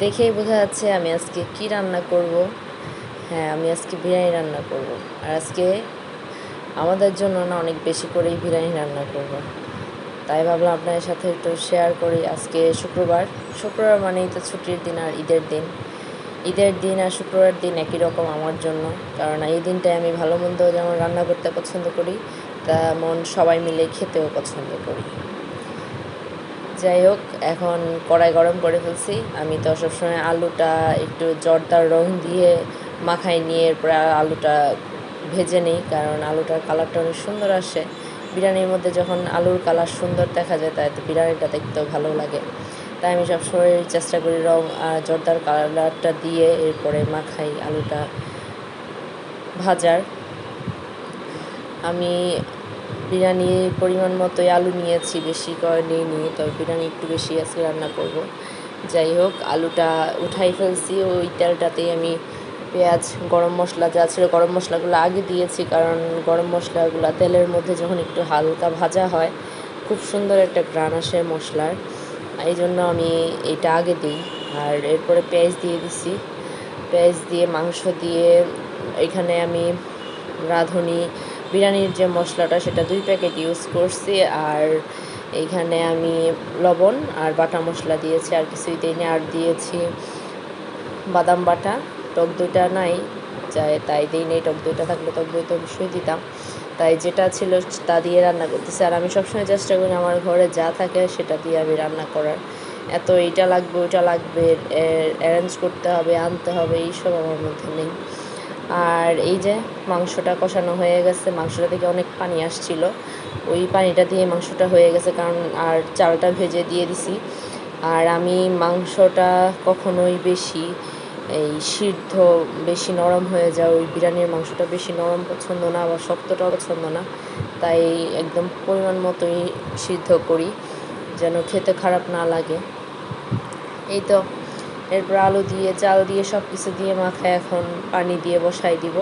দেখেই বোঝা যাচ্ছে আমি আজকে কি রান্না করব। হ্যাঁ, আমি আজকে বিরিয়ানি রান্না করব। আর আজকে আমাদের জন্য না অনেক বেশি করেই বিরিয়ানি রান্না করব। তাই ভাবলাম আপনাদের সাথে একটু শেয়ার করি। আজকে শুক্রবার। শুক্রবার মানেই তো ছুটির দিন আর ঈদের দিন। ঈদের দিন আর শুক্রবার দিন একই রকম আমার জন্য, কারণ এই দিনটায় আমি ভালো মন্দ যেমন রান্না করতে পছন্দ করি, তেমন সবাই মিলে খেতেও পছন্দ করি। যাই হোক, এখন কড়াই গরম করে ফেলছি। আমি তো সবসময় আলুটা একটু জর্দার রং দিয়ে মাখাই নিয়ে এরপরে আলুটা ভেজে নিই, কারণ আলুটার কালারটা অনেক সুন্দর আসে। বিরিয়ানির মধ্যে যখন আলুর কালার সুন্দর দেখা যায় তাই তো বিরিয়ানিটা দেখতেও ভালো লাগে। তাই আমি সবসময় চেষ্টা করি রং জর্দার কালারটা দিয়ে এরপরে মাখাই আলুটা ভাজার। আমি বিরিয়ানির পরিমাণ মতোই আলু নিয়েছি, বেশি করে নিইনি, তবে বিরিয়ানি একটু বেশি আজকে রান্না করব। যাই হোক, আলুটা উঠাই ফেলছি। ওই তেলটাতেই আমি পেঁয়াজ, গরম মশলা যা ছিল গরম মশলাগুলো আগে দিয়েছি, কারণ গরম মশলাগুলো তেলের মধ্যে যখন একটু হালকা ভাজা হয় খুব সুন্দর একটা ঘ্রাণ আসে মশলার, এই জন্য আমি এটা আগে দিই। আর এরপরে পেঁয়াজ দিয়ে দিছি। পেঁয়াজ দিয়ে মাংস দিয়ে এখানে আমি রাঁধুনি বিরিয়ানির যে মশলাটা সেটা 2 প্যাকেট ইউজ করছি। আর এইখানে আমি লবণ আর বাটা মশলা দিয়েছি, আর কিছুই দিইনি। আর দিয়েছি বাদাম বাটা। টক দইটা নাই, তাই দিইনি। টক দইটা থাকলে টক দই তো অবশ্যই দিতাম। তাই যেটা ছিল তা দিয়ে রান্না করতেছি। আর আমি সবসময় চেষ্টা করি আমার ঘরে যা থাকে সেটা দিয়ে আমি রান্না করার। এত এইটা লাগবে ওইটা লাগবে অ্যারেঞ্জ করতে হবে, আনতে হবে, এইসব আমার মধ্যে নেই। আর এই যে মাংসটা কষানো হয়ে গেছে, মাংসটা থেকে অনেক পানি আসছিল, ওই পানিটা দিয়ে মাংসটা হয়ে গেছে, কারণ আর চালটা ভেজে দিয়ে দিছি। আর আমি মাংসটা কখনোই বেশি সিদ্ধ বেশি নরম হয়ে যায়, ওই বিরিয়ানির মাংসটা বেশি নরম পছন্দ না, আবার শক্তটাও পছন্দ না। তাই একদম পরিমাণ মতোই সিদ্ধ করি, যেন খেতে খারাপ না লাগে। এই তো, এরপর আলু দিয়ে চাল দিয়ে সব কিছু দিয়ে মাখায় এখন পানি দিয়ে বসাই দিব।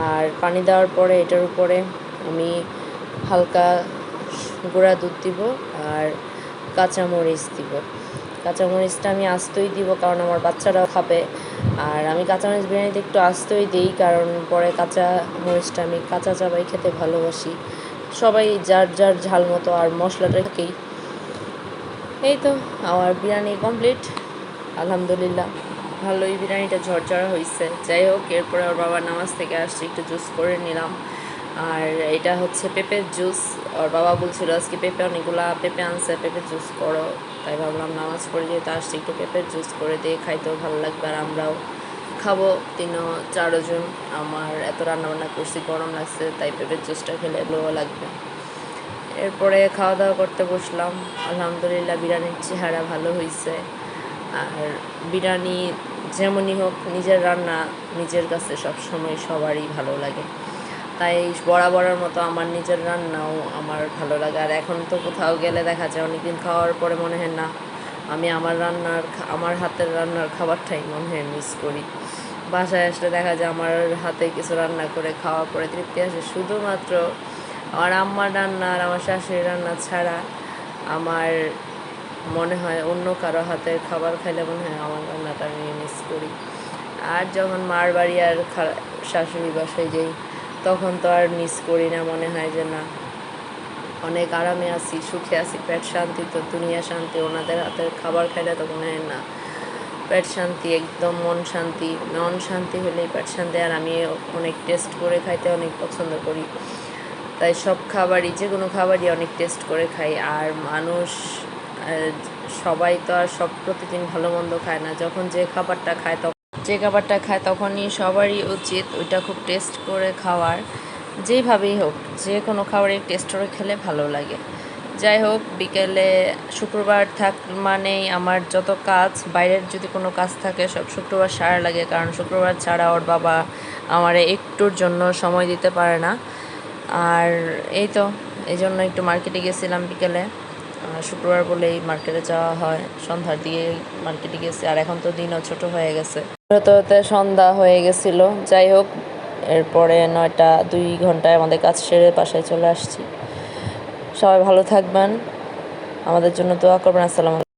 আর পানি দেওয়ার পরে এটার উপরে আমি হালকা গুঁড়া দুধ দিব আর কাঁচামরিচ দিব। কাঁচামরিচটা আমি আস্তই দিব, কারণ আমার বাচ্চারাও খাবে। আর আমি কাঁচামরিচ বিরিয়ানিতে একটু আস্তই দিই, কারণ পরে কাঁচা মরিচটা আমি কাঁচা চাবাই খেতে ভালোবাসি। সবাই যার যার ঝাল মতো, আর মশলাটা থাকেই। এই তো, আমার বিরিয়ানি কমপ্লিট, আলহামদুলিল্লাহ। ভালোই বিরিয়ানিটা ঝরঝরা হয়েছে। যাই হোক, এরপরে ওর বাবা নামাজ থেকে আসছে, একটু জুস করে নিলাম। আর এটা হচ্ছে পেঁপের জুস। ওর বাবা বলছিল আজকে অনেকগুলা পেঁপে আনছে, পেঁপের জুস করো। তাই ভাবলাম নামাজ পড়ে যেহেতু আসছে একটু পেঁপের জুস করে দিয়ে খাইতেও ভালো লাগবে, আর আমরাও খাবো 3-4 জন। আমার এত রান্নাবান্না করছি, গরম লাগছে, তাই পেঁপের জুসটা খেলে ভালো লাগবে। এরপরে খাওয়া দাওয়া করতে বসলাম। আলহামদুলিল্লাহ, বিরিয়ানির চেহারা ভালো হয়েছে। আর বিরিয়ানি যেমনই হোক, নিজের রান্না নিজের কাছে সবসময় সবারই ভালো লাগে। তাই বরাবরের মতো আমার নিজের রান্নাও আমার ভালো লাগে। আর এখন তো কোথাও গেলে দেখা যায় অনেকদিন খাওয়ার পরে মনে হয় না, আমি আমার হাতের রান্নার খাবারটাই মনে হয় মিস করি। বাসায় আসলে দেখা যায় আমার হাতে কিছু রান্না করে খাওয়ার পরে তৃপ্তি আসে। শুধুমাত্র আমার আম্মার রান্না আর আমার শাশুড়ির রান্না ছাড়া আমার মনে হয় অন্য কারো হাতের খাবার খাইলে মনে হয় আমার রান্নাটা আমি মিস করি। আর যখন মার বাড়ি আর শাশুড়ি বাসায় যাই তখন তো আর মিস করি না, মনে হয় যে না, অনেক আরামে আছি, সুখে আছি, পেট শান্তি তো দুনিয়া শান্তি। ওনাদের হাতের খাবার খাইলে তো মনে হয় না, পেট শান্তি, একদম মন শান্তি হলেই পেট শান্তি। আর আমি অনেক টেস্ট করে খাইতে অনেক পছন্দ করি, তাই সব খাবারই, যে কোনো খাবারই অনেক টেস্ট করে খাই। আর মানুষ সবাই তো আর সব প্রতিদিন ভালো মন্দ খায় না, যখন যে খাবারটা খায় তখনই সবারই উচিত ওইটা খুব টেস্ট করে খাওয়ার। যেইভাবেই হোক, যে কোনো খাবারই টেস্ট করে খেলে ভালো লাগে। যাই হোক, বিকেলে শুক্রবার মানেই আমার যত কাজ, বাইরের যদি কোনো কাজ থাকে সব শুক্রবার সারা লাগে, কারণ শুক্রবার ছাড়া ওর বাবা আমার একটুর জন্য সময় দিতে পারে না। আর এই তো, এই জন্য একটু মার্কেটে গেছিলাম বিকেলে। শুক্রবার বলেই মার্কেটে যাওয়া হয়, সন্ধ্যার দিকে মার্কেটে গেছি। আর এখন তো দিনও ছোট হয়ে গেছে, হতে হতে সন্ধ্যা হয়ে গেছিলো। যাই হোক, এরপরে 9টা 2 ঘন্টায় আমাদের কাজ সেরে বাসায় চলে আসছি। সবাই ভালো থাকবেন, আমাদের জন্য দোয়া করবেন। আসসালামু আলাইকুম।